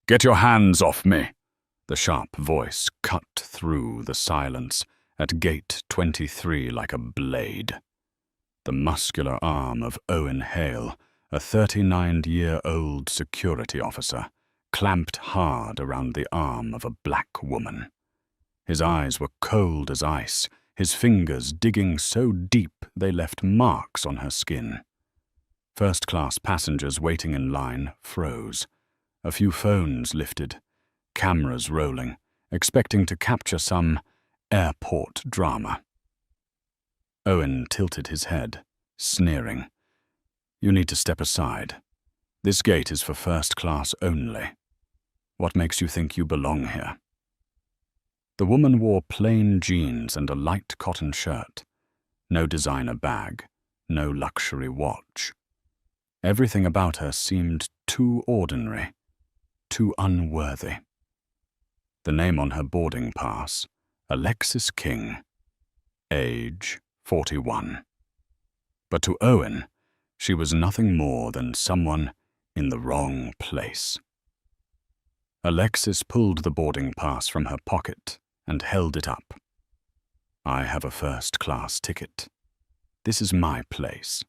"Get your hands off me!" The sharp voice cut through the silence at gate 23 like a blade. The muscular arm of Owen Hale, a 39-year-old security officer, clamped hard around the arm of a black woman. His eyes were cold as ice, his fingers digging so deep they left marks on her skin. First-class passengers waiting in line froze. A few phones lifted, cameras rolling, expecting to capture some airport drama. Owen tilted his head, sneering. "You need to step aside. This gate is for first class only. What makes you think you belong here?" The woman wore plain jeans and a light cotton shirt. No designer bag, no luxury watch. Everything about her seemed too ordinary, too unworthy. The name on her boarding pass, Alexis King. Age 41. But to Owen, she was nothing more than someone in the wrong place. Alexis pulled the boarding pass from her pocket and held it up. "I have a first-class ticket. This is my place."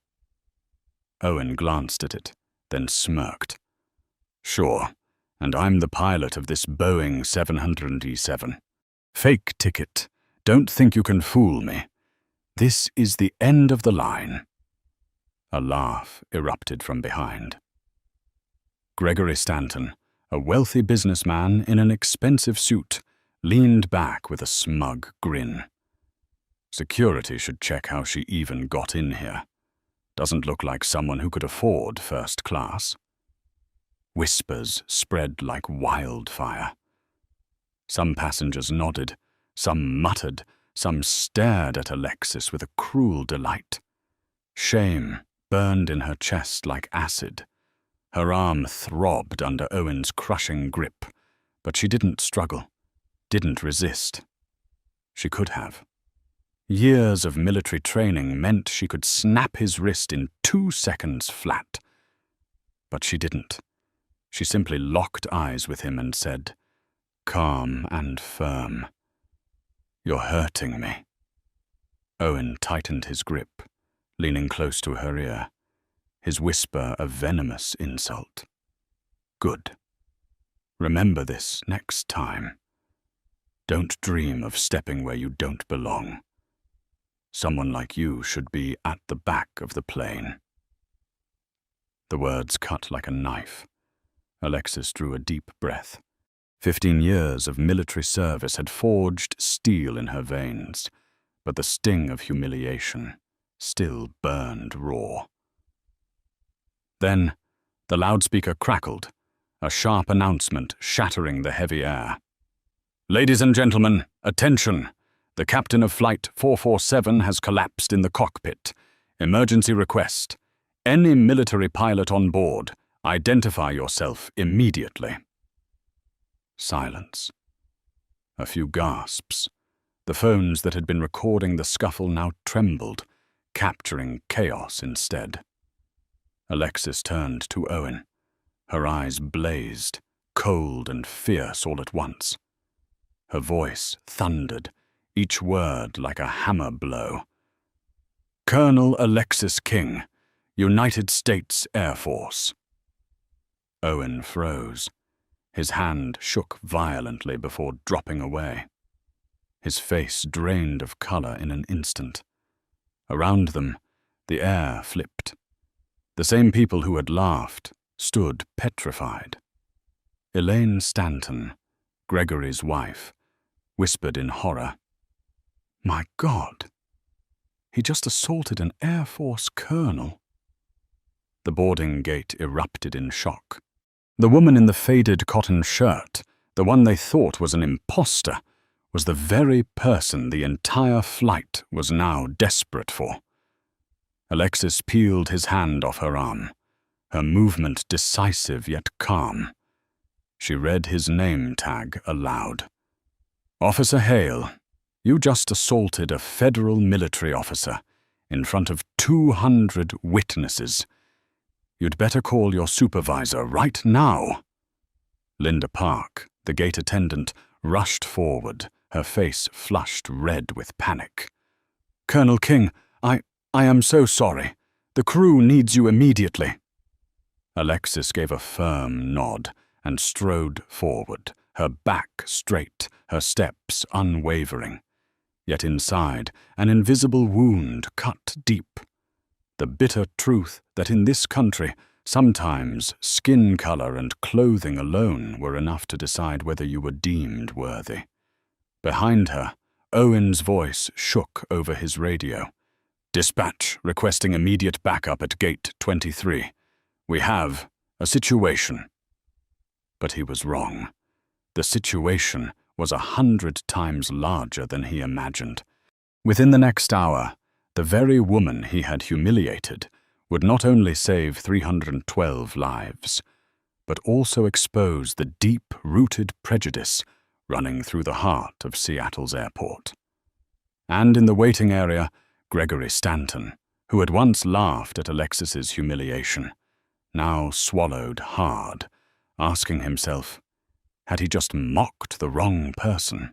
Owen glanced at it, then smirked. "Sure, and I'm the pilot of this Boeing 707. Fake ticket. Don't think you can fool me. This is the end of the line." A laugh erupted from behind. Gregory Stanton, a wealthy businessman in an expensive suit, leaned back with a smug grin. "Security should check how she even got in here. Doesn't look like someone who could afford first class." Whispers spread like wildfire. Some passengers nodded, some muttered, some stared at Alexis with a cruel delight. Shame burned in her chest like acid. Her arm throbbed under Owen's crushing grip, but she didn't struggle, didn't resist. She could have. Years of military training meant she could snap his wrist in 2 seconds flat. But she didn't. She simply locked eyes with him and said, calm and firm, "You're hurting me." Owen tightened his grip, leaning close to her ear, his whisper a venomous insult. "Good. Remember this next time. Don't dream of stepping where you don't belong. Someone like you should be at the back of the plane." The words cut like a knife. Alexis drew a deep breath. 15 years of military service had forged steel in her veins, but the sting of humiliation still burned raw. Then, the loudspeaker crackled, a sharp announcement shattering the heavy air. "Ladies and gentlemen, attention! The captain of Flight 447 has collapsed in the cockpit. Emergency request. Any military pilot on board, identify yourself immediately." Silence. A few gasps. The phones that had been recording the scuffle now trembled, capturing chaos instead. Alexis turned to Owen. Her eyes blazed, cold and fierce all at once. Her voice thundered, each word like a hammer blow. "Colonel Alexis King, United States Air Force." Owen froze. His hand shook violently before dropping away. His face drained of color in an instant. Around them, the air flipped. The same people who had laughed stood petrified. Elaine Stanton, Gregory's wife, whispered in horror, "My God, he just assaulted an Air Force colonel." The boarding gate erupted in shock. The woman in the faded cotton shirt, the one they thought was an imposter, was the very person the entire flight was now desperate for. Alexis peeled his hand off her arm, her movement decisive yet calm. She read his name tag aloud. "Officer Hale, you just assaulted a federal military officer in front of 200 witnesses. You'd better call your supervisor right now." Linda Park, the gate attendant, rushed forward, her face flushed red with panic. "Colonel King, I am so sorry. The crew needs you immediately." Alexis gave a firm nod and strode forward, her back straight, her steps unwavering. Yet inside, an invisible wound cut deep. The bitter truth that in this country, sometimes skin color and clothing alone were enough to decide whether you were deemed worthy. Behind her, Owen's voice shook over his radio. "Dispatch requesting immediate backup at Gate 23. We have a situation." But he was wrong. The situation was 100 times larger than he imagined. Within the next hour, the very woman he had humiliated would not only save 312 lives, but also expose the deep-rooted prejudice running through the heart of Seattle's airport. And in the waiting area, Gregory Stanton, who had once laughed at Alexis's humiliation, now swallowed hard, asking himself, had he just mocked the wrong person?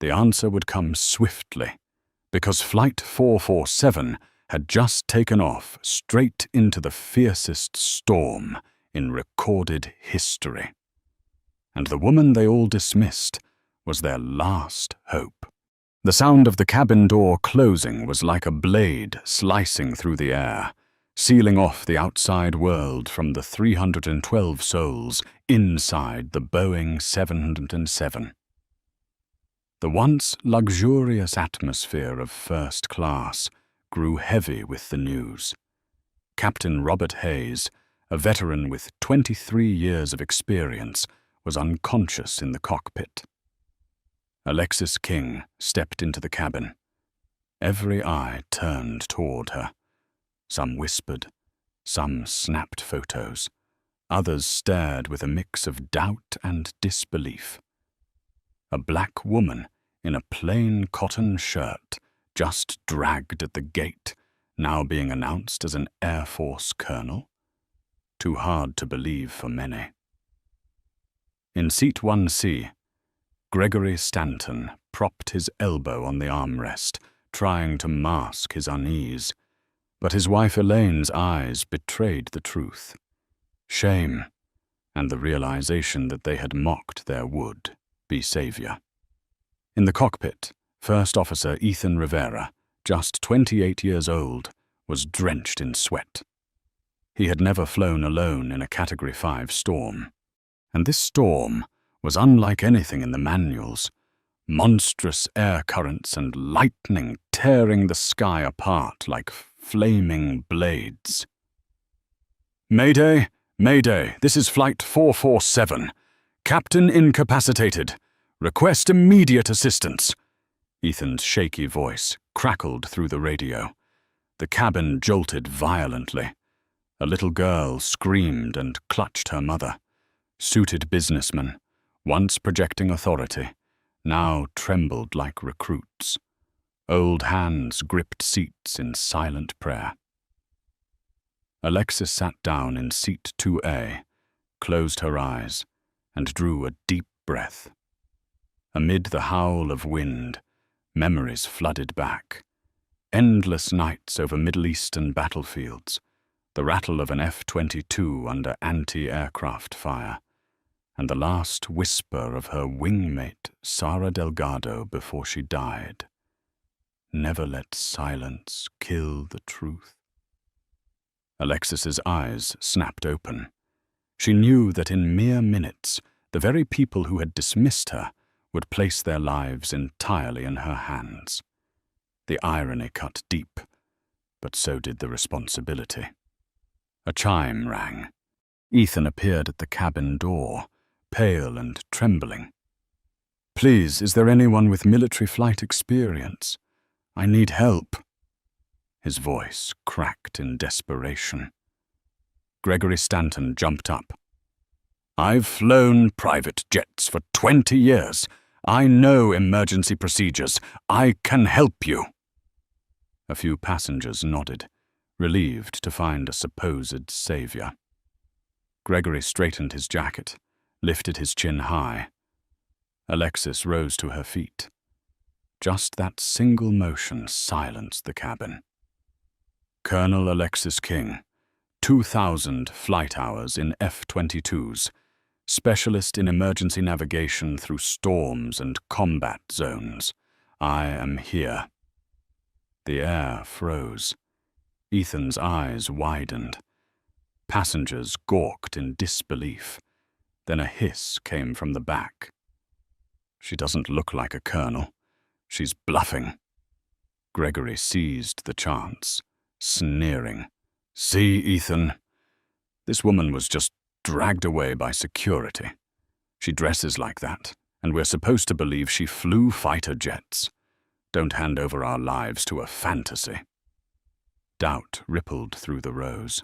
The answer would come swiftly, because Flight 447 had just taken off straight into the fiercest storm in recorded history. And the woman they all dismissed was their last hope. The sound of the cabin door closing was like a blade slicing through the air, sealing off the outside world from the 312 souls inside the Boeing 707. The once luxurious atmosphere of first class grew heavy with the news. Captain Robert Hayes, a veteran with 23 years of experience, was unconscious in the cockpit. Alexis King stepped into the cabin. Every eye turned toward her. Some whispered, some snapped photos. Others stared with a mix of doubt and disbelief. A black woman in a plain cotton shirt just dragged at the gate, now being announced as an Air Force colonel. Too hard to believe for many. In Seat 1C, Gregory Stanton propped his elbow on the armrest, trying to mask his unease. But his wife Elaine's eyes betrayed the truth. Shame, and the realization that they had mocked their would-be savior. In the cockpit, First Officer Ethan Rivera, just 28 years old, was drenched in sweat. He had never flown alone in a Category 5 storm. And this storm was unlike anything in the manuals. Monstrous air currents and lightning tearing the sky apart like flaming blades. "Mayday! Mayday! This is Flight 447. Captain incapacitated. Request immediate assistance." Ethan's shaky voice crackled through the radio. The cabin jolted violently. A little girl screamed and clutched her mother. Suited businessmen, once projecting authority, now trembled like recruits. Old hands gripped seats in silent prayer. Alexis sat down in Seat 2A, closed her eyes, and drew a deep breath. Amid the howl of wind, memories flooded back. Endless nights over Middle Eastern battlefields, the rattle of an F-22 under anti-aircraft fire, and the last whisper of her wingmate, Sara Delgado, before she died. Never let silence kill the truth. Alexis's eyes snapped open. She knew that in mere minutes, the very people who had dismissed her would place their lives entirely in her hands. The irony cut deep, but so did the responsibility. A chime rang. Ethan appeared at the cabin door, pale and trembling. "Please, is there anyone with military flight experience? I need help." His voice cracked in desperation. Gregory Stanton jumped up. "I've flown private jets for 20 years. I know emergency procedures. I can help you." A few passengers nodded, relieved to find a supposed savior. Gregory straightened his jacket, lifted his chin high. Alexis rose to her feet. Just that single motion silenced the cabin. Colonel Alexis King, 2,000 flight hours in F-22s, specialist in emergency navigation through storms and combat zones. I am here. The air froze. Ethan's eyes widened. Passengers gawked in disbelief. Then a hiss came from the back. She doesn't look like a colonel. She's bluffing. Gregory seized the chance, sneering. See, Ethan, this woman was just dragged away by security. She dresses like that, and we're supposed to believe she flew fighter jets. Don't hand over our lives to a fantasy. Doubt rippled through the rows.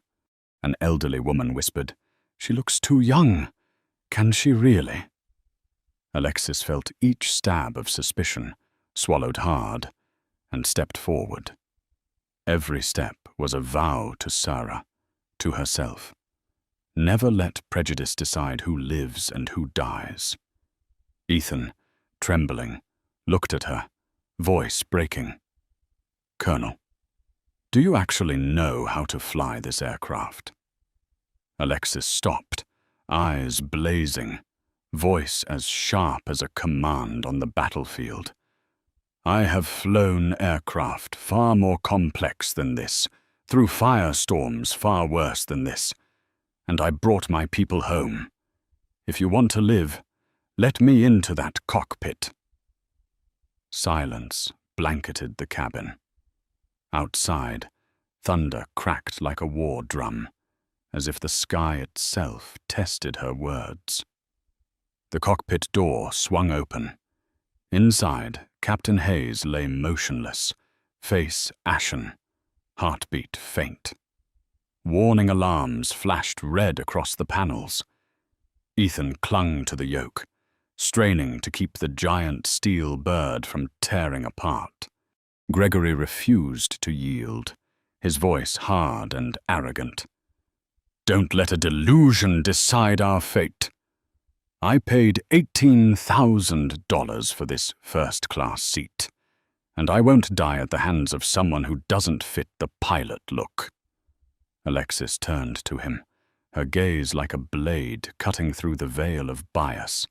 An elderly woman whispered, "She looks too young. Can she really?" Alexis felt each stab of suspicion, swallowed hard, and stepped forward. Every step was a vow to Sarah, to herself. Never let prejudice decide who lives and who dies. Ethan, trembling, looked at her, voice breaking. "Colonel, do you actually know how to fly this aircraft?" Alexis stopped, eyes blazing, voice as sharp as a command on the battlefield. "I have flown aircraft far more complex than this, through firestorms far worse than this, and I brought my people home. If you want to live, let me into that cockpit." Silence blanketed the cabin. Outside, thunder cracked like a war drum, as if the sky itself tested her words. The cockpit door swung open. Inside, Captain Hayes lay motionless, face ashen, heartbeat faint. Warning alarms flashed red across the panels. Ethan clung to the yoke, straining to keep the giant steel bird from tearing apart. Gregory refused to yield, his voice hard and arrogant. "Don't let a delusion decide our fate. I paid $18,000 for this first-class seat, and I won't die at the hands of someone who doesn't fit the pilot look." Alexis turned to him, her gaze like a blade cutting through the veil of bias.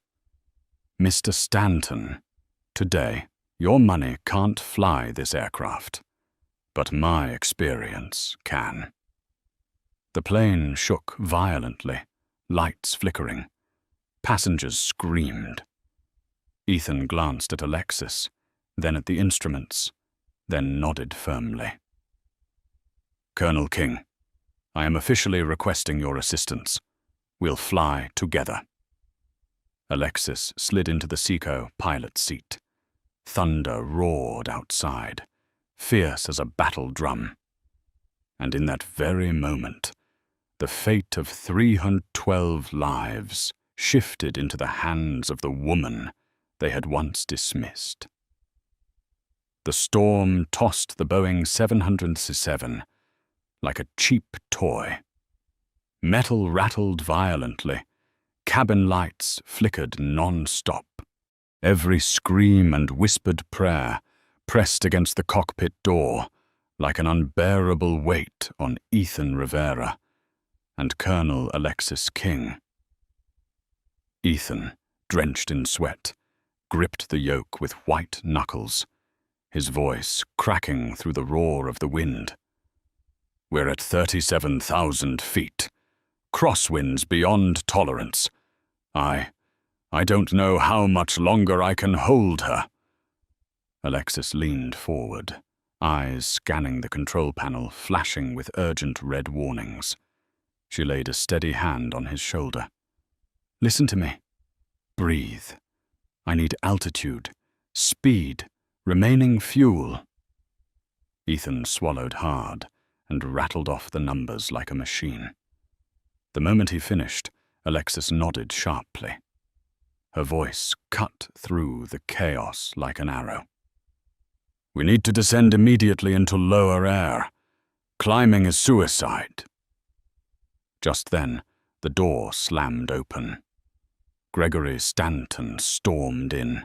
"Mr. Stanton, today, your money can't fly this aircraft, but my experience can." The plane shook violently, lights flickering. Passengers screamed. Ethan glanced at Alexis, then at the instruments, then nodded firmly. "Colonel King, I am officially requesting your assistance. We'll fly together." Alexis slid into the Seco pilot's seat. Thunder roared outside, fierce as a battle drum. And in that very moment, the fate of 312 lives shifted into the hands of the woman they had once dismissed. The storm tossed the Boeing 707 like a cheap toy. Metal rattled violently. Cabin lights flickered non-stop. Every scream and whispered prayer pressed against the cockpit door like an unbearable weight on Ethan Rivera and Colonel Alexis King. Ethan, drenched in sweat, gripped the yoke with white knuckles, his voice cracking through the roar of the wind. "We're at 37,000 feet. Crosswinds beyond tolerance. I don't know how much longer I can hold her." Alexis leaned forward, eyes scanning the control panel, flashing with urgent red warnings. She laid a steady hand on his shoulder. "Listen to me. Breathe. I need altitude, speed, remaining fuel." Ethan swallowed hard and rattled off the numbers like a machine. The moment he finished, Alexis nodded sharply. Her voice cut through the chaos like an arrow. "We need to descend immediately into lower air. Climbing is suicide." Just then, the door slammed open. Gregory Stanton stormed in,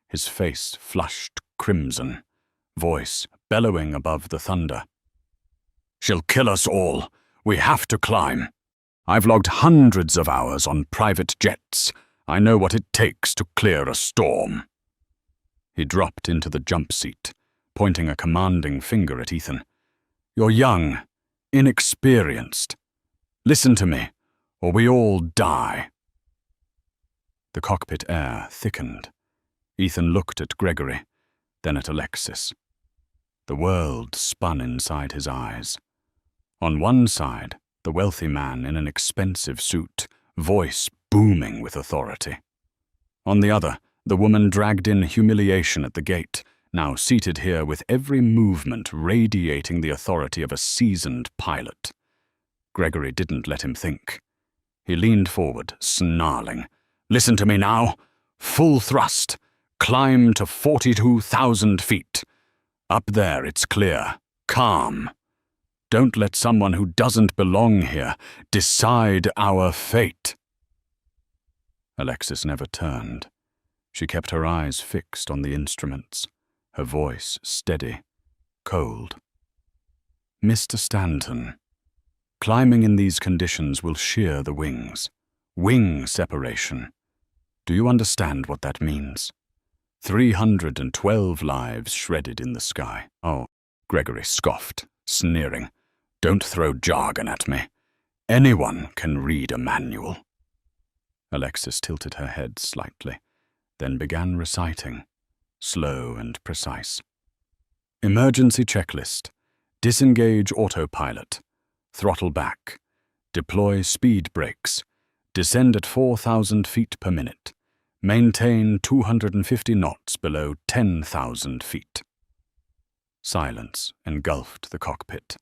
his face flushed crimson, voice bellowing above the thunder. "She'll kill us all. We have to climb. I've logged hundreds of hours on private jets. I know what it takes to clear a storm." He dropped into the jump seat, pointing a commanding finger at Ethan. "You're young, inexperienced. Listen to me, or we all die." The cockpit air thickened. Ethan looked at Gregory, then at Alexis. The world spun inside his eyes. On one side, the wealthy man in an expensive suit, voice booming with authority. On the other, the woman dragged in humiliation at the gate, now seated here with every movement radiating the authority of a seasoned pilot. Gregory didn't let him think. He leaned forward, snarling. "Listen to me now. Full thrust. Climb to 42,000 feet. Up there it's clear. Calm. Don't let someone who doesn't belong here decide our fate." Alexis never turned. She kept her eyes fixed on the instruments, her voice steady, cold. "Mr. Stanton, climbing in these conditions will shear the wings. Wing separation. Do you understand what that means? 312 lives shredded in the sky." "Oh," Gregory scoffed, sneering. "Don't throw jargon at me. Anyone can read a manual." Alexis tilted her head slightly, then began reciting, slow and precise. "Emergency checklist. Disengage autopilot. Throttle back. Deploy speed brakes. Descend at 4,000 feet per minute. Maintain 250 knots below 10,000 feet. Silence engulfed the cockpit.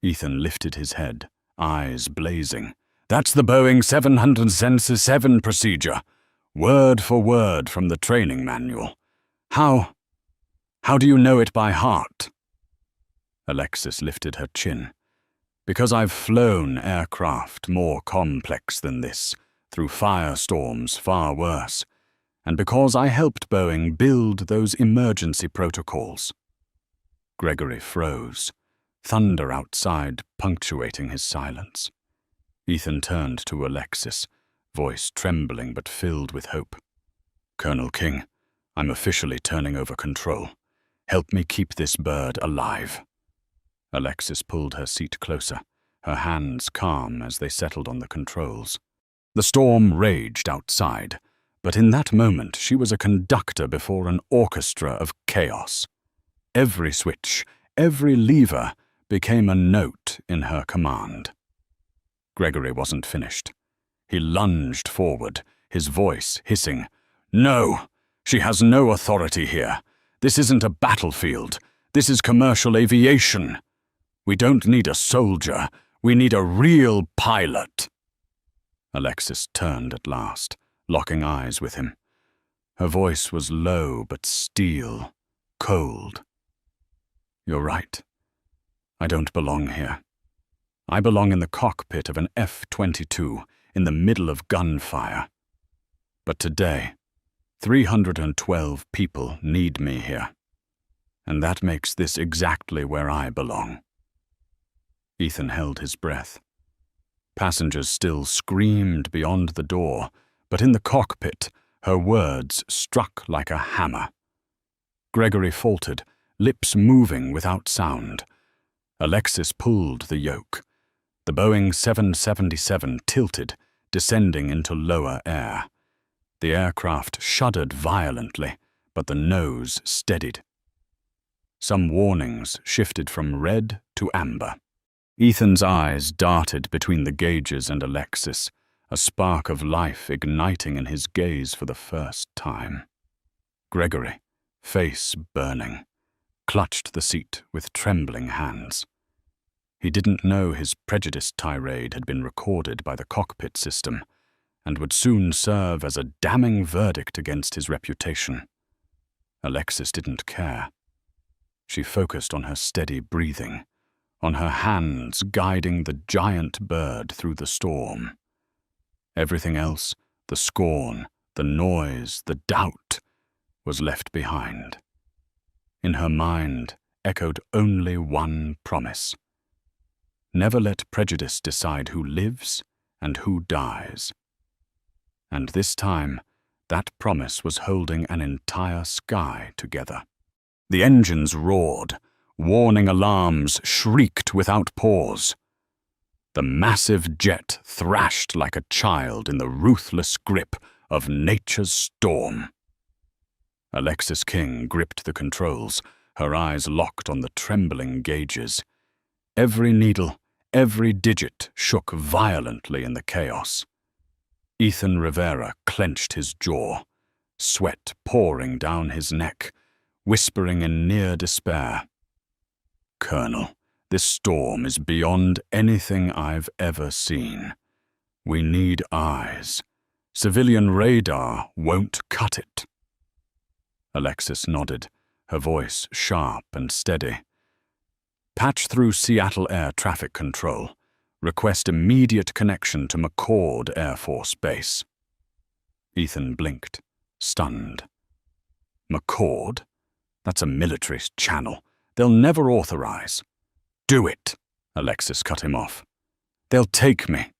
Ethan lifted his head, eyes blazing. "That's the Boeing 777 procedure. Word for word from the training manual. How do you know it by heart?" Alexis lifted her chin. "Because I've flown aircraft more complex than this, through firestorms far worse, and because I helped Boeing build those emergency protocols." Gregory froze, thunder outside punctuating his silence. Ethan turned to Alexis, voice trembling but filled with hope. "Colonel King, I'm officially turning over control. Help me keep this bird alive." Alexis pulled her seat closer, her hands calm as they settled on the controls. The storm raged outside, but in that moment she was a conductor before an orchestra of chaos. Every switch, every lever became a note in her command. Gregory wasn't finished. He lunged forward, his voice hissing. "No! She has no authority here. This isn't a battlefield. This is commercial aviation. We don't need a soldier. We need a real pilot." Alexis turned at last, locking eyes with him. Her voice was low but steel, cold. "You're right. I don't belong here. I belong in the cockpit of an F-22 in the middle of gunfire. But today, 312 people need me here. And that makes this exactly where I belong." Ethan held his breath. Passengers still screamed beyond the door, but in the cockpit, her words struck like a hammer. Gregory faltered, lips moving without sound. Alexis pulled the yoke. The Boeing 777 tilted, descending into lower air. The aircraft shuddered violently, but the nose steadied. Some warnings shifted from red to amber. Ethan's eyes darted between the gauges and Alexis, a spark of life igniting in his gaze for the first time. Gregory, face burning, clutched the seat with trembling hands. He didn't know his prejudice tirade had been recorded by the cockpit system and would soon serve as a damning verdict against his reputation. Alexis didn't care. She focused on her steady breathing, on her hands guiding the giant bird through the storm. Everything else the scorn, the noise, the doubt, was left behind. In her mind echoed only one promise. Never let prejudice decide who lives and who dies. And this time, that promise was holding an entire sky together. The engines roared, warning alarms shrieked without pause. The massive jet thrashed like a child in the ruthless grip of nature's storm. Alexis King gripped the controls, her eyes locked on the trembling gauges. Every needle, every digit shook violently in the chaos. Ethan Rivera clenched his jaw, sweat pouring down his neck, whispering in near despair. "Colonel, this storm is beyond anything I've ever seen. We need eyes. Civilian radar won't cut it." Alexis nodded, her voice sharp and steady. "Patch through Seattle Air Traffic Control. Request immediate connection to McCord Air Force Base." Ethan blinked, stunned. "McCord? That's a military channel. They'll never authorize." "Do it," Alexis cut him off. "They'll take me."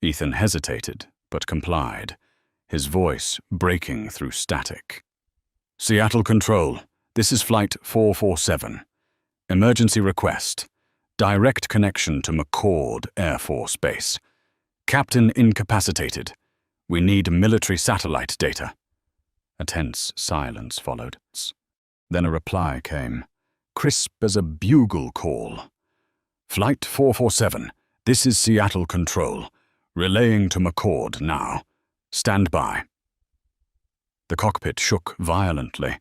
Ethan hesitated, but complied, his voice breaking through static. "Seattle Control, this is Flight 447. Emergency request. Direct connection to McCord Air Force Base. Captain incapacitated. We need military satellite data." A tense silence followed. Then a reply came, crisp as a bugle call. "Flight 447, this is Seattle Control. Relaying to McCord now. Stand by." The cockpit shook violently,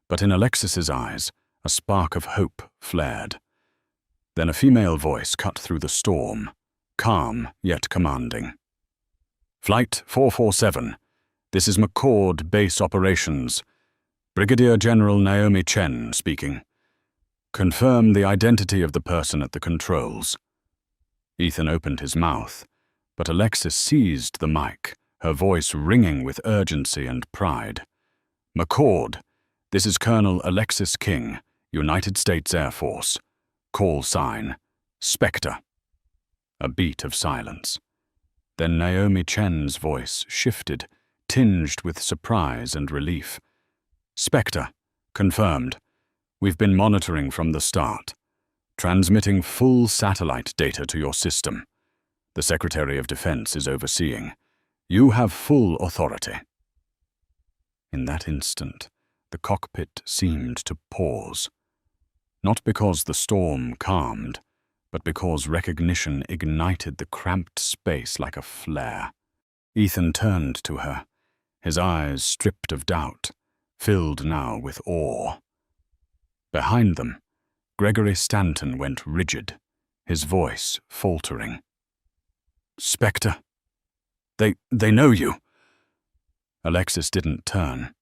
but in Alexis's eyes, a spark of hope flared. Then a female voice cut through the storm, calm yet commanding. "Flight 447, this is McCord Base Operations. Brigadier General Naomi Chen speaking. Confirm the identity of the person at the controls." Ethan opened his mouth, but Alexis seized the mic, her voice ringing with urgency and pride. "McCord, this is Colonel Alexis King, United States Air Force. Call sign, Spectre." A beat of silence. Then Naomi Chen's voice shifted, tinged with surprise and relief. "Spectre, confirmed. We've been monitoring from the start. Transmitting full satellite data to your system. The Secretary of Defense is overseeing. You have full authority." In that instant, the cockpit seemed to pause. Not because the storm calmed, but because recognition ignited the cramped space like a flare. Ethan turned to her, his eyes stripped of doubt, filled now with awe. Behind them, Gregory Stanton went rigid, his voice faltering. "Spectre, they know you." Alexis didn't turn.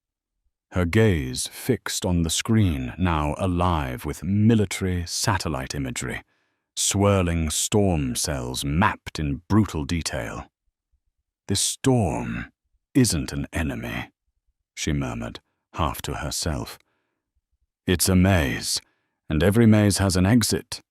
Her gaze fixed on the screen, now alive with military satellite imagery, swirling storm cells mapped in brutal detail. "This storm isn't an enemy," she murmured, half to herself. "It's a maze, and every maze has an exit."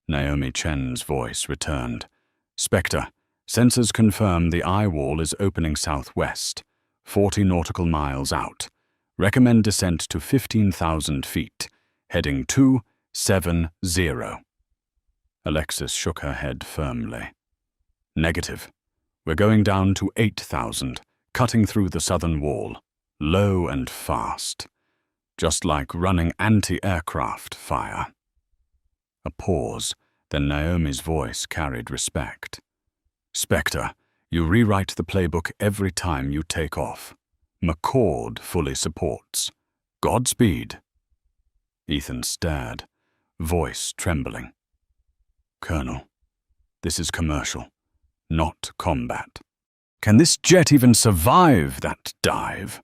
Naomi Chen's voice returned. "Spectre, sensors confirm the eye wall is opening southwest, 40 nautical miles out. Recommend descent to 15,000 feet, heading 270. Alexis shook her head firmly. "Negative. We're going down to 8,000, cutting through the southern wall, low and fast. Just like running anti-aircraft fire." A pause, then Naomi's voice carried respect. "Spectre, you rewrite the playbook every time you take off. McCord fully supports. Godspeed." Ethan stared, voice trembling. "Colonel, this is commercial, not combat. Can this jet even survive that dive?"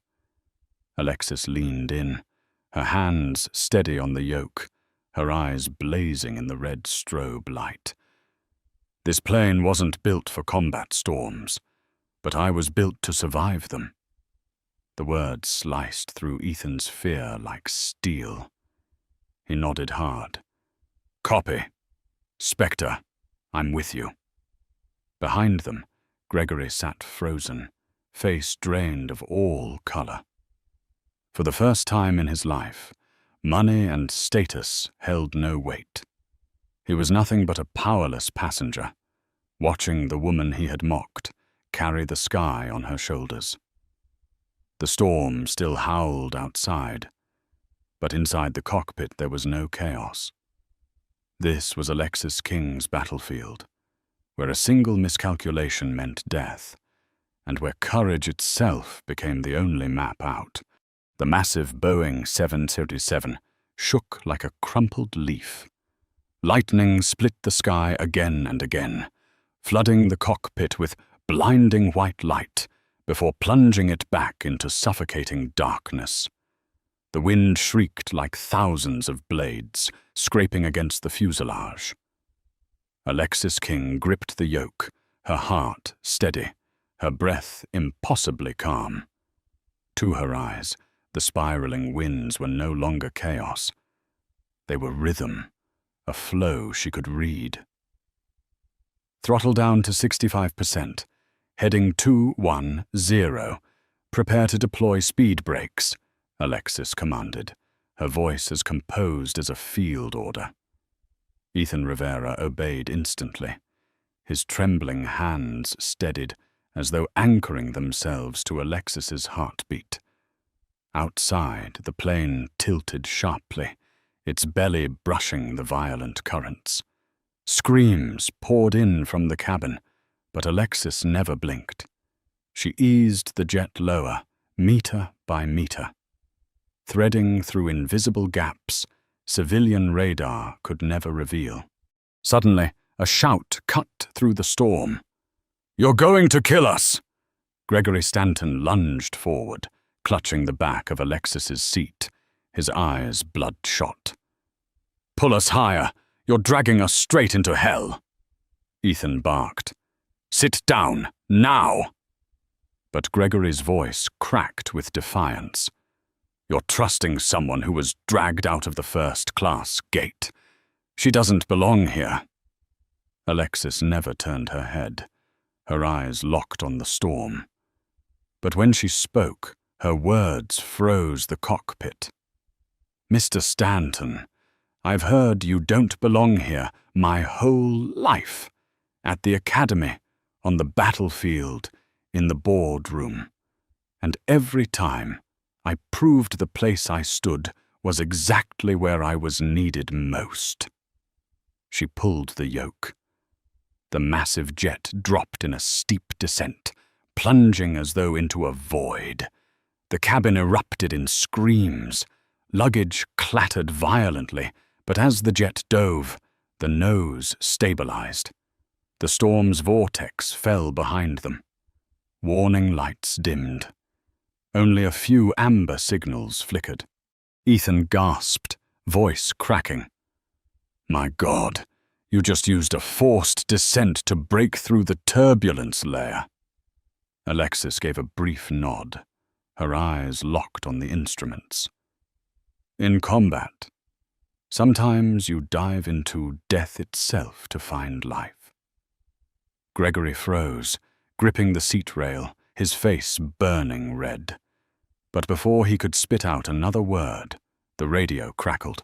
Alexis leaned in, her hands steady on the yoke, her eyes blazing in the red strobe light. "This plane wasn't built for combat storms. but I was built to survive them." The words sliced through Ethan's fear like steel. He nodded hard. "Copy. Spectre, I'm with you." Behind them, Gregory sat frozen, face drained of all color. For the first time in his life, money and status held no weight. He was nothing but a powerless passenger, watching the woman he had mocked carry the sky on her shoulders. The storm still howled outside, but inside the cockpit there was no chaos. This was Alexis King's battlefield, where a single miscalculation meant death, and where courage itself became the only map out. The massive Boeing 737 shook like a crumpled leaf. Lightning split the sky again and again, flooding the cockpit with blinding white light before plunging it back into suffocating darkness. The wind shrieked like thousands of blades, scraping against the fuselage. Alexis King gripped the yoke, her heart steady, her breath impossibly calm. To her eyes, the spiraling winds were no longer chaos. They were rhythm, a flow she could read. "Throttle down to 65%, heading 210. Prepare to deploy speed brakes," Alexis commanded, her voice as composed as a field order. Ethan Rivera obeyed instantly, his trembling hands steadied as though anchoring themselves to Alexis's heartbeat. Outside, the plane tilted sharply, its belly brushing the violent currents. Screams poured in from the cabin, but Alexis never blinked. She eased the jet lower, meter by meter. Threading through invisible gaps civilian radar could never reveal. Suddenly, a shout cut through the storm. "You're going to kill us!" Gregory Stanton lunged forward, clutching the back of Alexis's seat, his eyes bloodshot. "Pull us higher! You're dragging us straight into hell!" Ethan barked. "Sit down, now!" But Gregory's voice cracked with defiance. "You're trusting someone who was dragged out of the first-class gate. She doesn't belong here." Alexis never turned her head, her eyes locked on the storm. But when she spoke, her words froze the cockpit. "Mr. Stanton, I've heard you don't belong here my whole life. At the academy, on the battlefield, in the boardroom. And every time, I proved the place I stood was exactly where I was needed most." She pulled the yoke. The massive jet dropped in a steep descent, plunging as though into a void. The cabin erupted in screams. Luggage clattered violently, but as the jet dove, the nose stabilized. The storm's vortex fell behind them. Warning lights dimmed. Only a few amber signals flickered. Ethan gasped, voice cracking. "My God, you just used a forced descent to break through the turbulence layer." Alexis gave a brief nod, her eyes locked on the instruments. "In combat, sometimes you dive into death itself to find life." Gregory froze, gripping the seat rail, his face burning red. But before he could spit out another word, the radio crackled.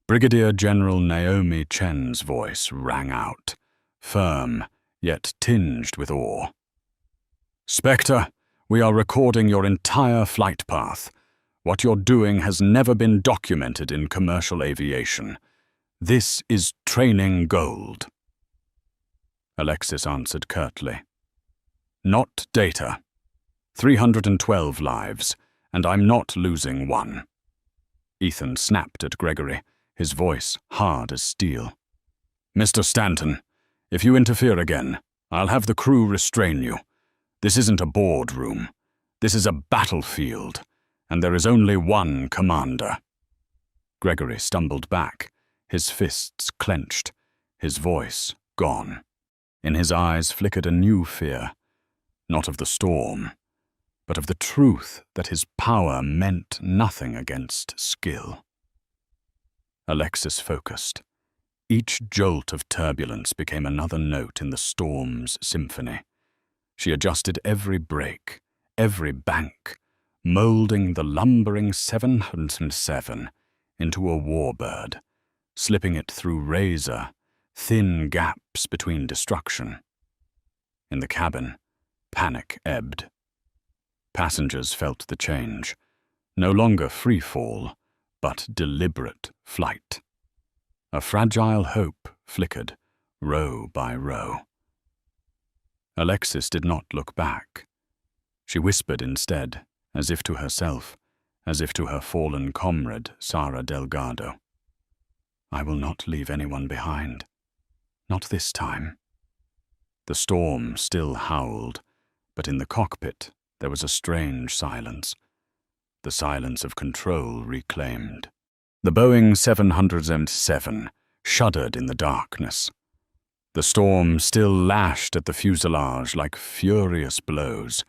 Brigadier General Naomi Chen's voice rang out, firm, yet tinged with awe. "Spectre, we are recording your entire flight path. What you're doing has never been documented in commercial aviation. This is training gold." Alexis answered curtly. "Not data. 312 lives, and I'm not losing one." Ethan snapped at Gregory, his voice hard as steel. "Mr. Stanton, if you interfere again, I'll have the crew restrain you. This isn't a boardroom. This is a battlefield, and there is only one commander." Gregory stumbled back, his fists clenched, his voice gone. In his eyes flickered a new fear, not of the storm, but of the truth that his power meant nothing against skill. Alexis focused. Each jolt of turbulence became another note in the storm's symphony. She adjusted every brake, every bank, molding the lumbering 707 into a warbird, slipping it through razor-thin gaps between destruction. In the cabin, panic ebbed. Passengers felt the change. No longer free fall, but deliberate flight. A fragile hope flickered, row by row. Alexis did not look back. She whispered instead, as if to herself, as if to her fallen comrade, Sara Delgado. "I will not leave anyone behind. Not this time." The storm still howled, but in the cockpit there was a strange silence. The silence of control reclaimed. The Boeing 707 shuddered in the darkness. The storm still lashed at the fuselage like furious blows,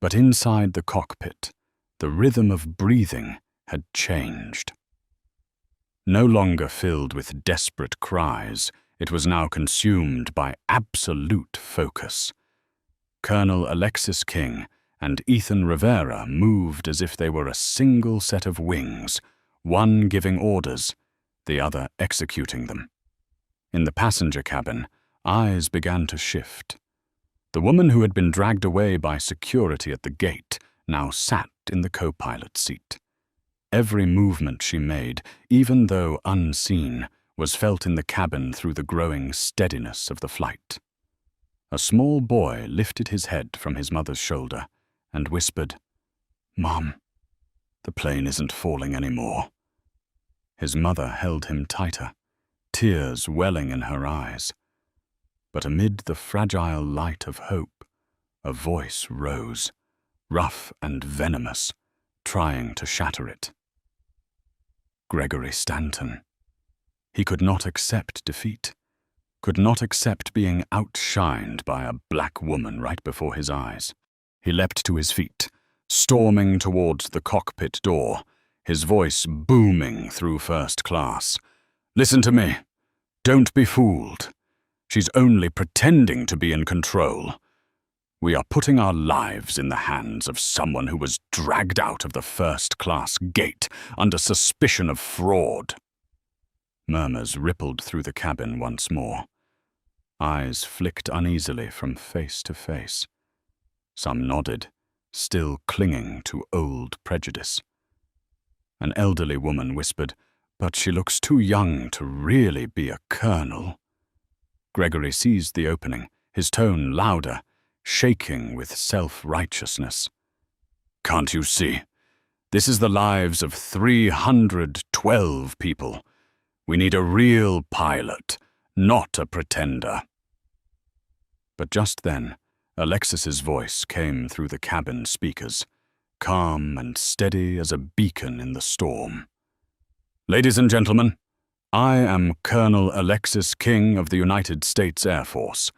but inside the cockpit, the rhythm of breathing had changed. No longer filled with desperate cries, it was now consumed by absolute focus. Colonel Alexis King and Ethan Rivera moved as if they were a single set of wings, one giving orders, the other executing them. In the passenger cabin, eyes began to shift. The woman who had been dragged away by security at the gate now sat in the co-pilot seat. Every movement she made, even though unseen, was felt in the cabin through the growing steadiness of the flight. A small boy lifted his head from his mother's shoulder and whispered, "Mom, the plane isn't falling anymore." His mother held him tighter, tears welling in her eyes. But amid the fragile light of hope, a voice rose, rough and venomous, trying to shatter it. Gregory Stanton. He could not accept defeat, could not accept being outshined by a black woman right before his eyes. He leapt to his feet, storming towards the cockpit door, his voice booming through first class. "Listen to me. Don't be fooled. She's only pretending to be in control. We are putting our lives in the hands of someone who was dragged out of the first-class gate under suspicion of fraud." Murmurs rippled through the cabin once more. Eyes flicked uneasily from face to face. Some nodded, still clinging to old prejudice. An elderly woman whispered, "But she looks too young to really be a colonel." Gregory seized the opening, his tone louder, shaking with self-righteousness. "Can't you see? This is the lives of 312 people. We need a real pilot, not a pretender." But just then, Alexis's voice came through the cabin speakers, calm and steady as a beacon in the storm. "Ladies and gentlemen, I am Colonel Alexis King of the United States Air Force.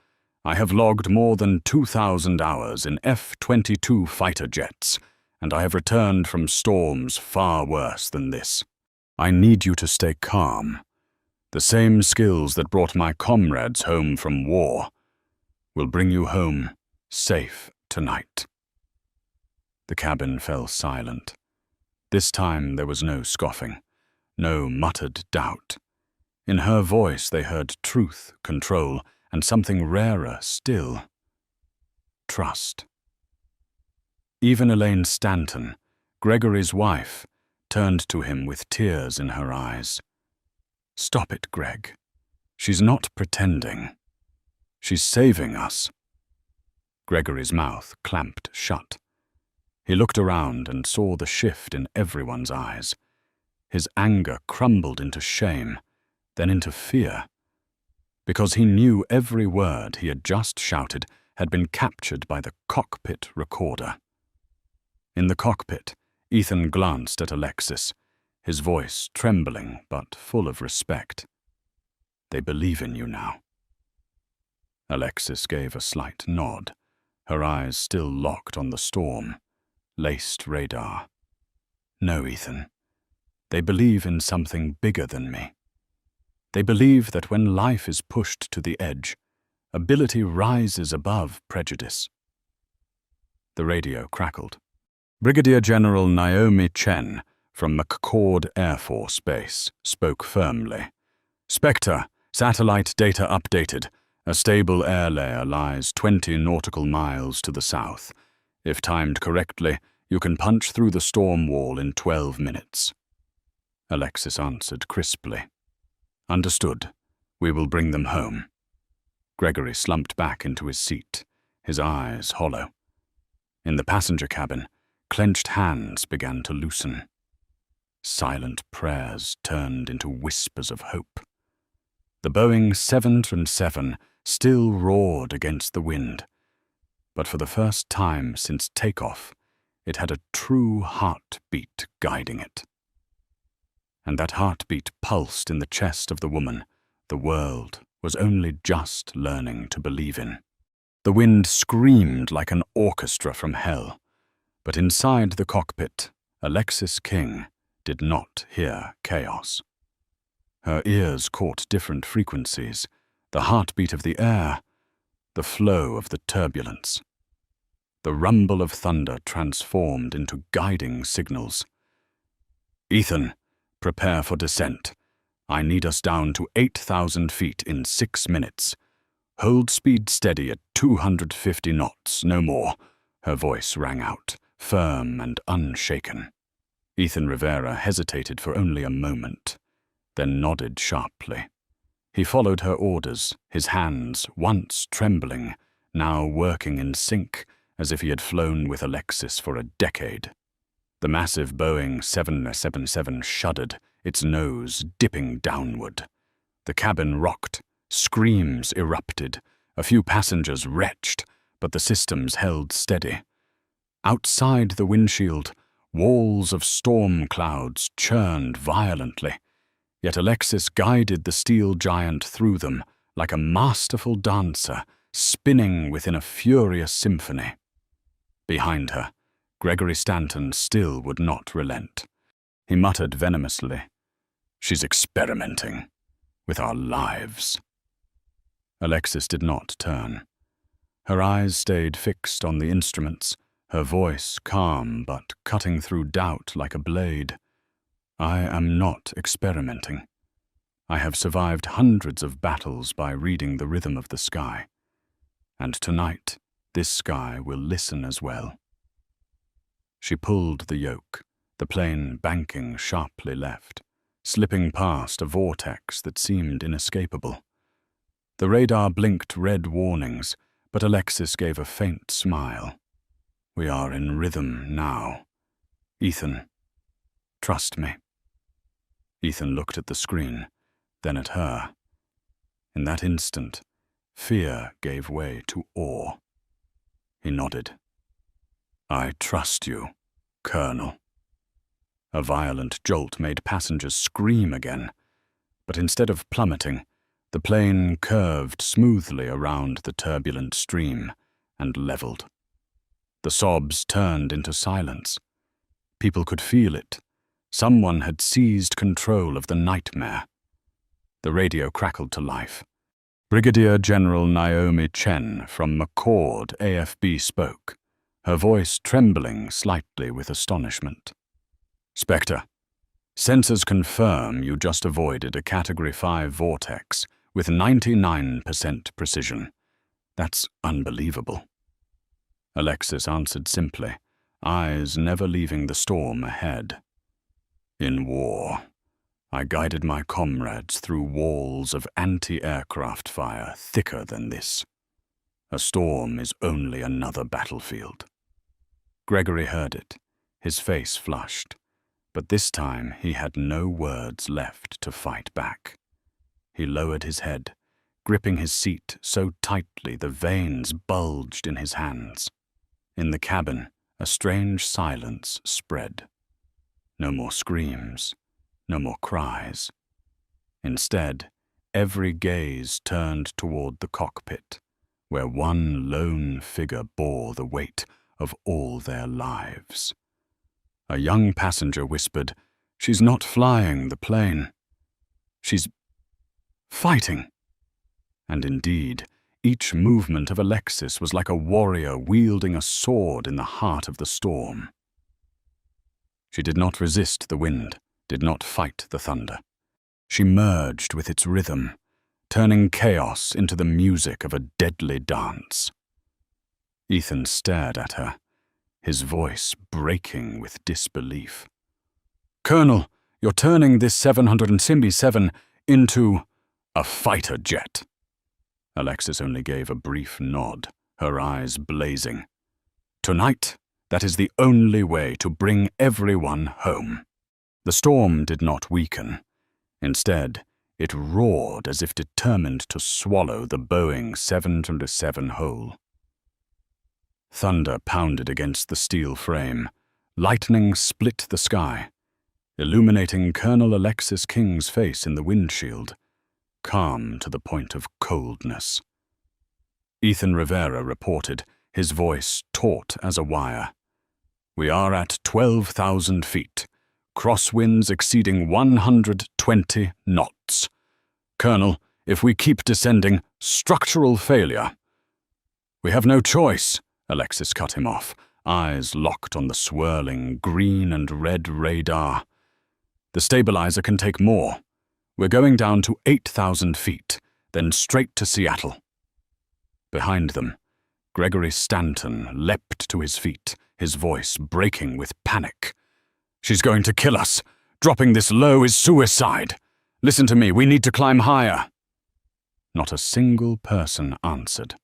I have logged more than 2,000 hours in F-22 fighter jets, and I have returned from storms far worse than this. I need you to stay calm. The same skills that brought my comrades home from war will bring you home safe tonight." The cabin fell silent. This time there was no scoffing, no muttered doubt. In her voice they heard truth, control, and something rarer still, trust. Even Elaine Stanton, Gregory's wife, turned to him with tears in her eyes. "Stop it, Greg. She's not pretending. She's saving us." Gregory's mouth clamped shut. He looked around and saw the shift in everyone's eyes. His anger crumbled into shame, then into fear, because he knew every word he had just shouted had been captured by the cockpit recorder. In the cockpit, Ethan glanced at Alexis, his voice trembling but full of respect. "They believe in you now." Alexis gave a slight nod, her eyes still locked on the storm, laced radar. No, Ethan. They believe in something bigger than me. They believe that when life is pushed to the edge, ability rises above prejudice. The radio crackled. Brigadier General Naomi Chen from McCord Air Force Base spoke firmly. Spectre, satellite data updated. A stable air layer lies 20 nautical miles to the south. If timed correctly, you can punch through the storm wall in 12 minutes. Alexis answered crisply. Understood. We will bring them home. Gregory slumped back into his seat, his eyes hollow. In the passenger cabin, clenched hands began to loosen. Silent prayers turned into whispers of hope. The Boeing 737 still roared against the wind, but for the first time since takeoff, it had a true heartbeat guiding it. And that heartbeat pulsed in the chest of the woman the world was only just learning to believe in. The wind screamed like an orchestra from hell, but inside the cockpit, Alexis King did not hear chaos. Her ears caught different frequencies, the heartbeat of the air, the flow of the turbulence. The rumble of thunder transformed into guiding signals. Ethan, prepare for descent. I need us down to 8,000 feet in 6 minutes. Hold speed steady at 250 knots, no more. Her voice rang out, firm and unshaken. Ethan Rivera hesitated for only a moment, then nodded sharply. He followed her orders, his hands, once trembling, now working in sync, as if he had flown with Alexis for a decade. The massive Boeing 777 shuddered, its nose dipping downward. The cabin rocked, screams erupted, a few passengers retched, but the systems held steady. Outside the windshield, walls of storm clouds churned violently, yet Alexis guided the steel giant through them like a masterful dancer, spinning within a furious symphony. Behind her, Gregory Stanton still would not relent. He muttered venomously, "She's experimenting with our lives." Alexis did not turn. Her eyes stayed fixed on the instruments, her voice calm but cutting through doubt like a blade. I am not experimenting. I have survived hundreds of battles by reading the rhythm of the sky. And tonight, this sky will listen as well. She pulled the yoke, the plane banking sharply left, slipping past a vortex that seemed inescapable. The radar blinked red warnings, but Alexis gave a faint smile. We are in rhythm now. Ethan, trust me. Ethan looked at the screen, then at her. In that instant, fear gave way to awe. He nodded. I trust you, Colonel. A violent jolt made passengers scream again, but instead of plummeting, the plane curved smoothly around the turbulent stream and leveled. The sobs turned into silence. People could feel it. Someone had seized control of the nightmare. The radio crackled to life. Brigadier General Naomi Chen from McCord AFB spoke, her voice trembling slightly with astonishment. Spectre, sensors confirm you just avoided a Category 5 vortex with 99% precision. That's unbelievable. Alexis answered simply, eyes never leaving the storm ahead. In war, I guided my comrades through walls of anti-aircraft fire thicker than this. A storm is only another battlefield. Gregory heard it, his face flushed, but this time he had no words left to fight back. He lowered his head, gripping his seat so tightly the veins bulged in his hands. In the cabin, a strange silence spread. No more screams, no more cries. Instead, every gaze turned toward the cockpit, where one lone figure bore the weight of all their lives. A young passenger whispered, "She's not flying the plane. She's fighting." And indeed, each movement of Alexis was like a warrior wielding a sword in the heart of the storm. She did not resist the wind, did not fight the thunder. She merged with its rhythm, turning chaos into the music of a deadly dance. Ethan stared at her, his voice breaking with disbelief. "Colonel, you're turning this 707 into a fighter jet." Alexis only gave a brief nod, her eyes blazing. "Tonight, that is the only way to bring everyone home." The storm did not weaken. Instead, it roared as if determined to swallow the Boeing 727 whole. Thunder pounded against the steel frame. Lightning split the sky, illuminating Colonel Alexis King's face in the windshield, calm to the point of coldness. Ethan Rivera reported, his voice taut as a wire. "We are at 12,000 feet. Crosswinds exceeding 120 knots. Colonel, if we keep descending, structural failure." "We have no choice," Alexis cut him off, eyes locked on the swirling green and red radar. "The stabilizer can take more. We're going down to 8,000 feet, then straight to Seattle." Behind them, Gregory Stanton leapt to his feet, his voice breaking with panic. "She's going to kill us. Dropping this low is suicide. Listen to me, we need to climb higher." Not a single person answered.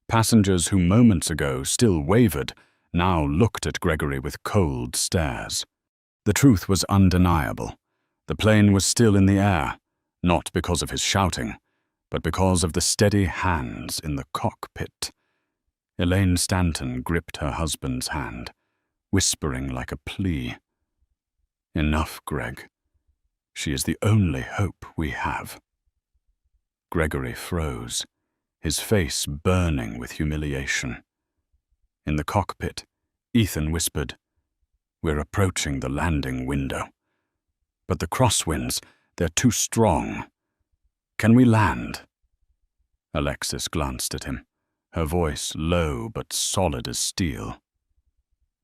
Passengers who moments ago still wavered now looked at Gregory with cold stares. The truth was undeniable. The plane was still in the air, not because of his shouting, but because of the steady hands in the cockpit. Elaine Stanton gripped her husband's hand, whispering like a plea. "Enough, Greg. She is the only hope we have." Gregory froze, his face burning with humiliation. In the cockpit, Ethan whispered, "We're approaching the landing window. But the crosswinds, they're too strong. Can we land?" Alexis glanced at him, her voice low but solid as steel.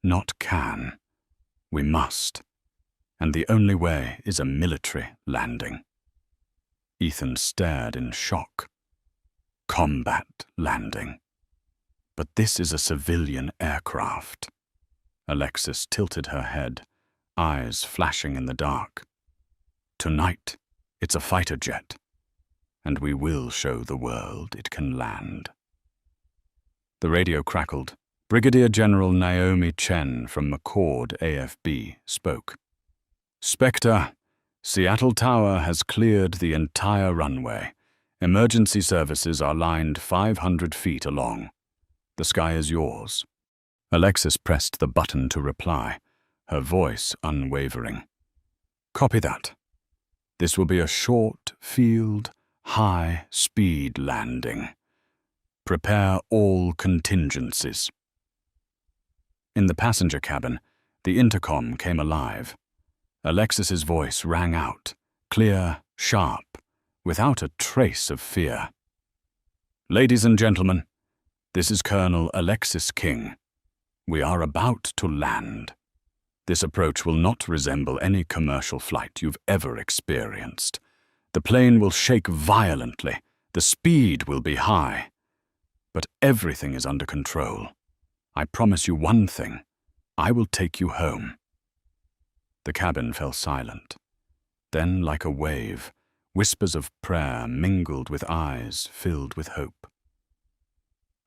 "Not can. We must. And the only way is a military landing." Ethan stared in shock. "Combat landing. But this is a civilian aircraft." Alexis tilted her head, eyes flashing in the dark. "Tonight, it's a fighter jet, and we will show the world it can land." The radio crackled. Brigadier General Naomi Chen from McCord AFB spoke. "Spectre, Seattle Tower has cleared the entire runway. Emergency services are lined 500 feet along. The sky is yours." Alexis pressed the button to reply, her voice unwavering. "Copy that. This will be a short field, high-speed landing. Prepare all contingencies." In the passenger cabin, the intercom came alive. Alexis's voice rang out, clear, sharp, without a trace of fear. "Ladies and gentlemen, this is Colonel Alexis King. We are about to land. This approach will not resemble any commercial flight you've ever experienced. The plane will shake violently, the speed will be high. But everything is under control. I promise you one thing, I will take you home." The cabin fell silent. Then, like a wave, whispers of prayer mingled with eyes filled with hope.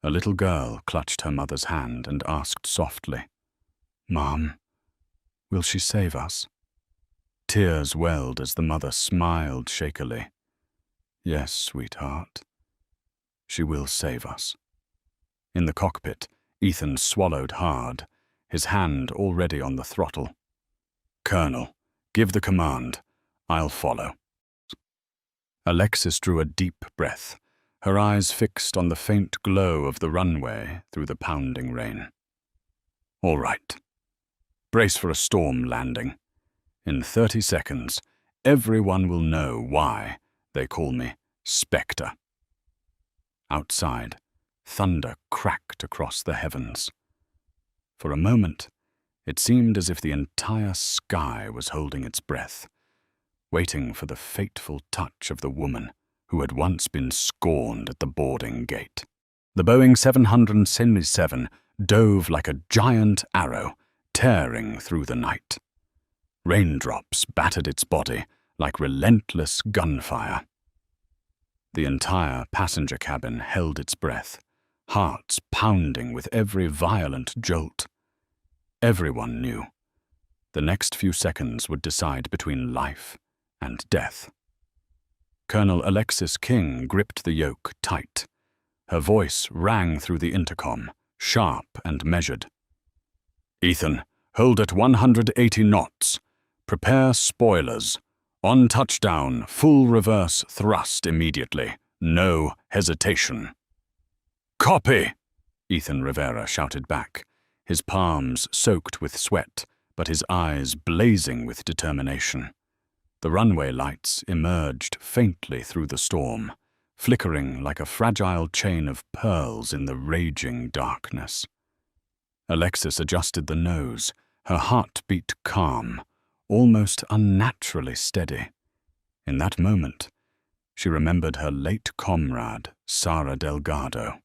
A little girl clutched her mother's hand and asked softly, "Mom, will she save us?" Tears welled as the mother smiled shakily. "Yes, sweetheart. She will save us." In the cockpit, Ethan swallowed hard, his hand already on the throttle. "Colonel, give the command. I'll follow." Alexis drew a deep breath, her eyes fixed on the faint glow of the runway through the pounding rain. "All right. Brace for a storm landing. In 30 seconds, everyone will know why they call me Spectre." Outside, thunder cracked across the heavens. For a moment, it seemed as if the entire sky was holding its breath, waiting for the fateful touch of the woman who had once been scorned at the boarding gate. The Boeing 777 dove like a giant arrow, tearing through the night. Raindrops battered its body like relentless gunfire. The entire passenger cabin held its breath, hearts pounding with every violent jolt. Everyone knew. The next few seconds would decide between life and death. Colonel Alexis King gripped the yoke tight. Her voice rang through the intercom, sharp and measured. "Ethan, hold at 180 knots. Prepare spoilers. On touchdown, full reverse thrust immediately. No hesitation." "Copy!" Ethan Rivera shouted back, his palms soaked with sweat, but his eyes blazing with determination. The runway lights emerged faintly through the storm, flickering like a fragile chain of pearls in the raging darkness. Alexis adjusted the nose, her heart beat calm, almost unnaturally steady. In that moment, she remembered her late comrade, Sara Delgado.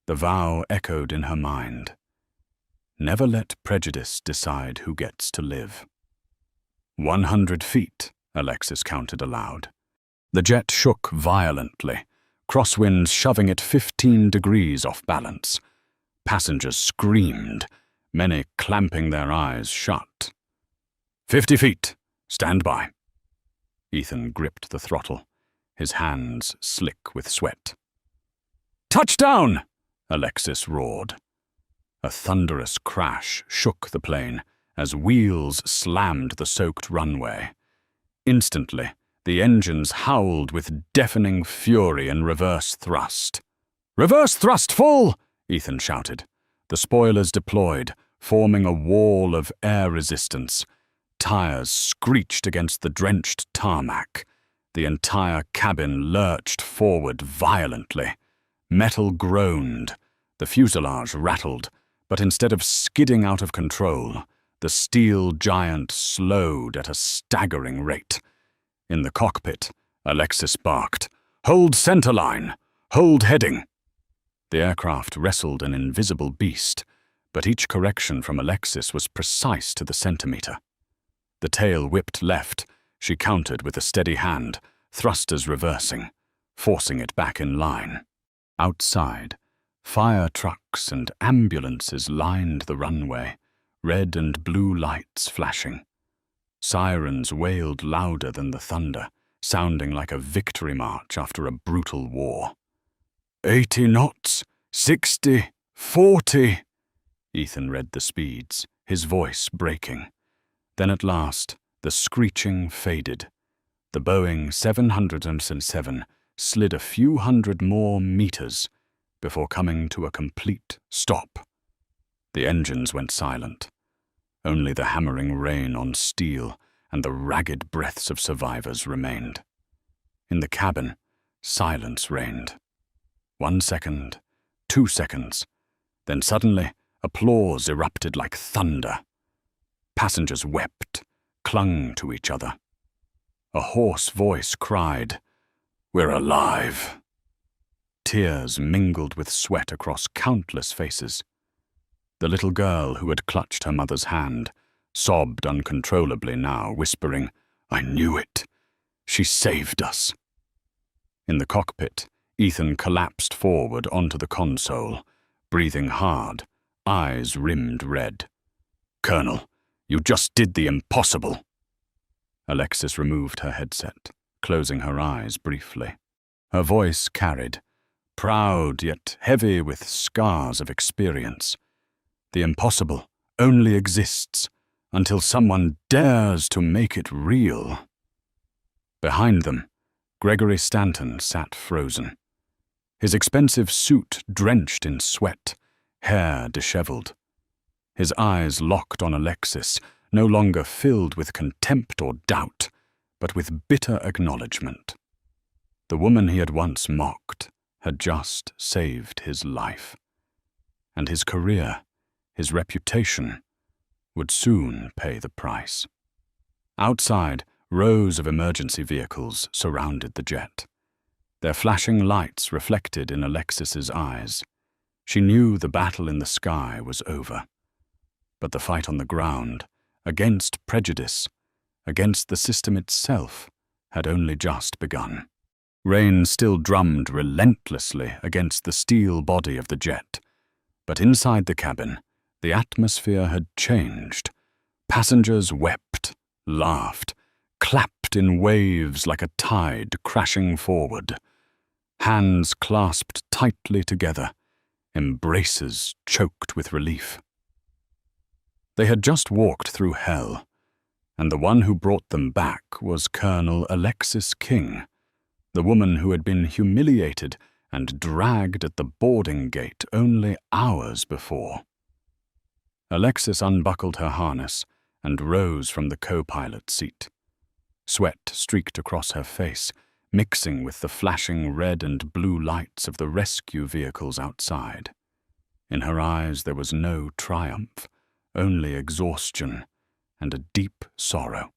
The vow echoed in her mind. Never let prejudice decide who gets to live. 100 feet, Alexis counted aloud. The jet shook violently, crosswinds shoving it 15 degrees off balance. Passengers screamed, many clamping their eyes shut. 50 feet, stand by. Ethan gripped the throttle, his hands slick with sweat. "Touchdown!" Alexis roared. A thunderous crash shook the plane as wheels slammed the soaked runway. Instantly, the engines howled with deafening fury in reverse thrust. "Reverse thrust full!" Ethan shouted. The spoilers deployed, forming a wall of air resistance. Tires screeched against the drenched tarmac. The entire cabin lurched forward violently. Metal groaned. The fuselage rattled, but instead of skidding out of control, the steel giant slowed at a staggering rate. In the cockpit, Alexis barked, "Hold centerline! Hold heading!" The aircraft wrestled an invisible beast, but each correction from Alexis was precise to the centimeter. The tail whipped left, she countered with a steady hand, thrusters reversing, forcing it back in line. Outside, fire trucks and ambulances lined the runway, red and blue lights flashing. Sirens wailed louder than the thunder, sounding like a victory march after a brutal war. 80 knots, 60, 40. Ethan read the speeds, his voice breaking. Then at last, the screeching faded. The Boeing 777 slid a few hundred more meters before coming to a complete stop. The engines went silent. Only the hammering rain on steel and the ragged breaths of survivors remained. In the cabin, silence reigned. 1 second, 2 seconds, then suddenly applause erupted like thunder. Passengers wept, clung to each other. A hoarse voice cried, "We're alive!" Tears mingled with sweat across countless faces. The little girl who had clutched her mother's hand sobbed uncontrollably now, whispering, "I knew it. She saved us." In the cockpit, Ethan collapsed forward onto the console, breathing hard, eyes rimmed red. "Colonel, you just did the impossible." Alexis removed her headset, closing her eyes briefly. Her voice carried, proud yet heavy with scars of experience. The impossible only exists until someone dares to make it real. Behind them, Gregory Stanton sat frozen. his expensive suit drenched in sweat, hair disheveled. His eyes locked on Alexis, no longer filled with contempt or doubt, but with bitter acknowledgement. The woman he had once mocked had just saved his life. And his career, his reputation, would soon pay the price. Outside, rows of emergency vehicles surrounded the jet. Their flashing lights reflected in Alexis's eyes. She knew the battle in the sky was over. But the fight on the ground, against prejudice, against the system itself, had only just begun. Rain still drummed relentlessly against the steel body of the jet, but inside the cabin, the atmosphere had changed. Passengers wept, laughed, clapped in waves like a tide crashing forward. Hands clasped tightly together, embraces choked with relief. They had just walked through hell, and the one who brought them back was Colonel Alexis King, the woman who had been humiliated and dragged at the boarding gate only hours before. Alexis unbuckled her harness and rose from the co-pilot seat. Sweat streaked across her face, mixing with the flashing red and blue lights of the rescue vehicles outside. In her eyes there was no triumph, only exhaustion and a deep sorrow.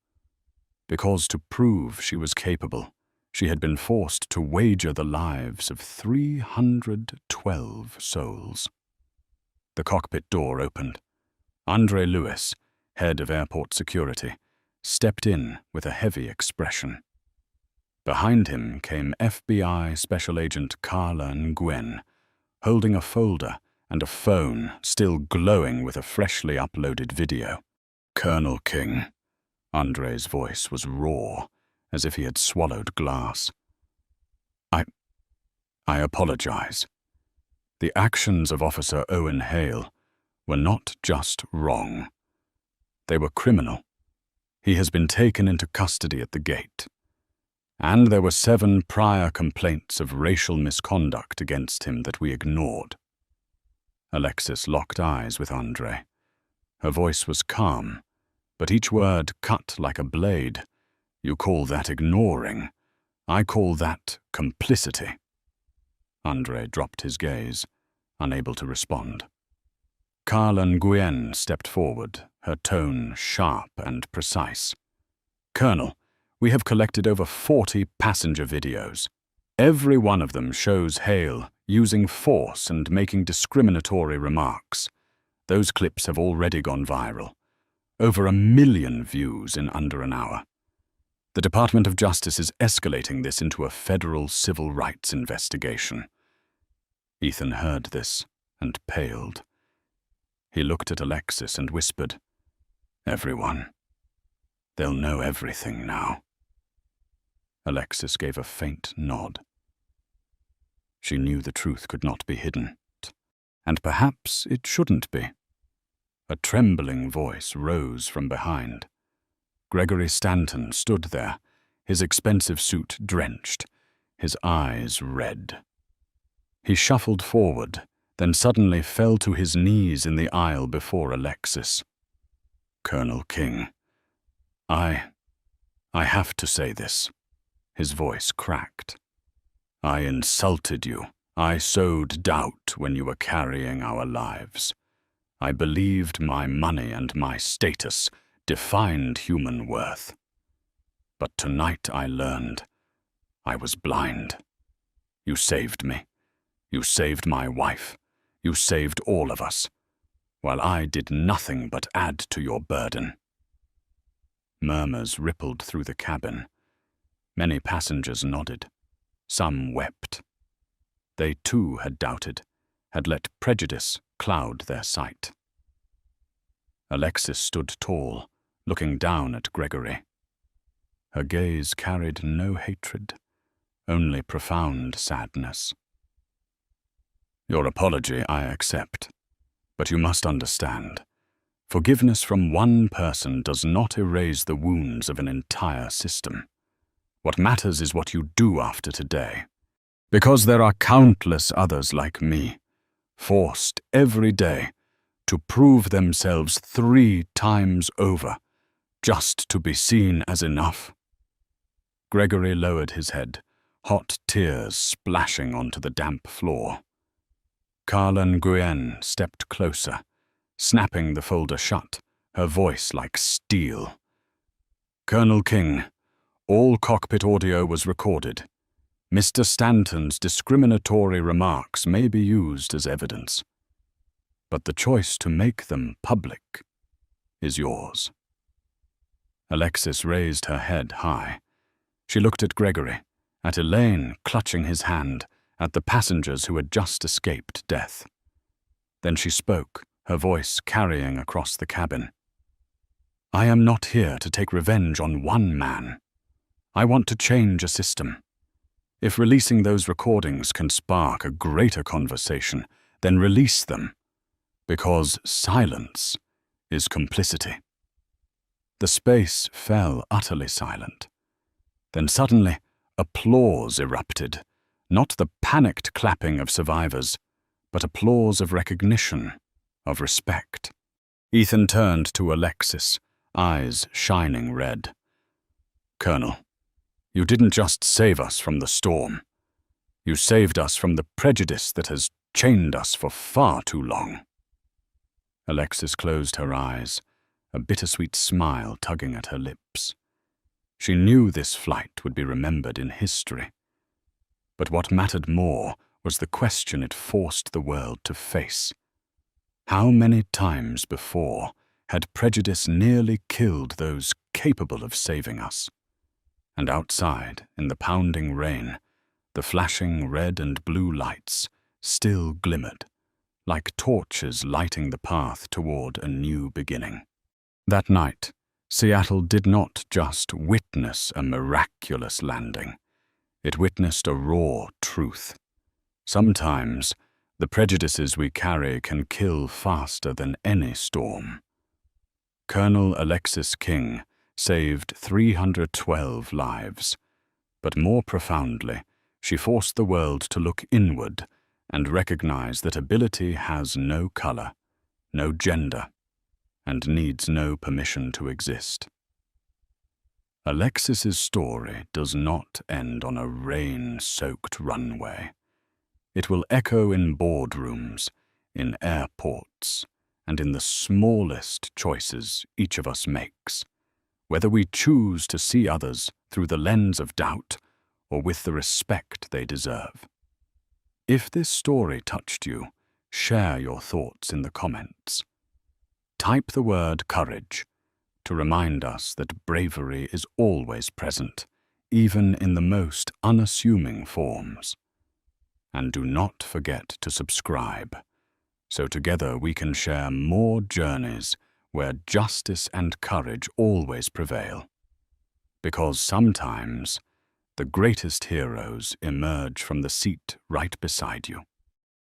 Because to prove she was capable, she had been forced to wager the lives of 312 souls. The cockpit door opened. Andre Lewis, head of airport security, stepped in with a heavy expression. Behind him came FBI Special Agent Carla Nguyen, holding a folder and a phone still glowing with a freshly uploaded video. "Colonel King." Andre's voice was raw, as if he had swallowed glass. I apologize. The actions of Officer Owen Hale were not just wrong. They were criminal. He has been taken into custody at the gate. And there were 7 prior complaints of racial misconduct against him that we ignored. Alexis locked eyes with Andre. Her voice was calm, but each word cut like a blade. "You call that ignoring. I call that complicity." Andre dropped his gaze, unable to respond. Carla Nguyen stepped forward, her tone sharp and precise. "Colonel, we have collected over 40 passenger videos. Every one of them shows Hale using force and making discriminatory remarks. Those clips have already gone viral. Over 1 million views in under an hour. The Department of Justice is escalating this into a federal civil rights investigation." Ethan heard this and paled. He looked at Alexis and whispered, "Everyone. They'll know everything now." Alexis gave a faint nod. She knew the truth could not be hidden, and perhaps it shouldn't be. A trembling voice rose from behind. Gregory Stanton stood there, his expensive suit drenched, his eyes red. He shuffled forward, then suddenly fell to his knees in the aisle before Alexis. "Colonel King, I have to say this." His voice cracked. "I insulted you. I sowed doubt when you were carrying our lives. I believed my money and my status defined human worth. But tonight I learned I was blind. You saved me. You saved my wife. You saved all of us, while I did nothing but add to your burden." Murmurs rippled through the cabin. Many passengers nodded. Some wept. They too had doubted, had let prejudice cloud their sight. Alexis stood tall, looking down at Gregory. Her gaze carried no hatred, only profound sadness. "Your apology I accept, but you must understand. Forgiveness from one person does not erase the wounds of an entire system. What matters is what you do after today. Because there are countless others like me, forced every day to prove themselves 3 times over, just to be seen as enough. Gregory lowered his head, hot tears splashing onto the damp floor. Carla Nguyen stepped closer, snapping the folder shut, her voice like steel. Colonel King, all cockpit audio was recorded. Mr. Stanton's discriminatory remarks may be used as evidence, but the choice to make them public is yours. Alexis raised her head high. She looked at Gregory, at Elaine clutching his hand, at the passengers who had just escaped death. Then she spoke, her voice carrying across the cabin. I am not here to take revenge on one man. I want to change a system. If releasing those recordings can spark a greater conversation, then release them, because silence is complicity. The space fell utterly silent. Then suddenly, applause erupted, not the panicked clapping of survivors, but applause of recognition, of respect. Ethan turned to Alexis, eyes shining red. Colonel, you didn't just save us from the storm. You saved us from the prejudice that has chained us for far too long. Alexis closed her eyes, a bittersweet smile tugging at her lips. She knew this flight would be remembered in history. But what mattered more was the question it forced the world to face. How many times before had prejudice nearly killed those capable of saving us? And outside, in the pounding rain, the flashing red and blue lights still glimmered, like torches lighting the path toward a new beginning. That night, Seattle did not just witness a miraculous landing. It witnessed a raw truth. Sometimes, the prejudices we carry can kill faster than any storm. Colonel Alexis King saved 312 lives, but more profoundly, she forced the world to look inward and recognize that ability has no color, no gender, and needs no permission to exist. Alexis's story does not end on a rain-soaked runway. It will echo in boardrooms, in airports, and in the smallest choices each of us makes, whether we choose to see others through the lens of doubt or with the respect they deserve. If this story touched you, share your thoughts in the comments. Type the word courage to remind us that bravery is always present, even in the most unassuming forms. And do not forget to subscribe, so together we can share more journeys where justice and courage always prevail. Because sometimes the greatest heroes emerge from the seat right beside you.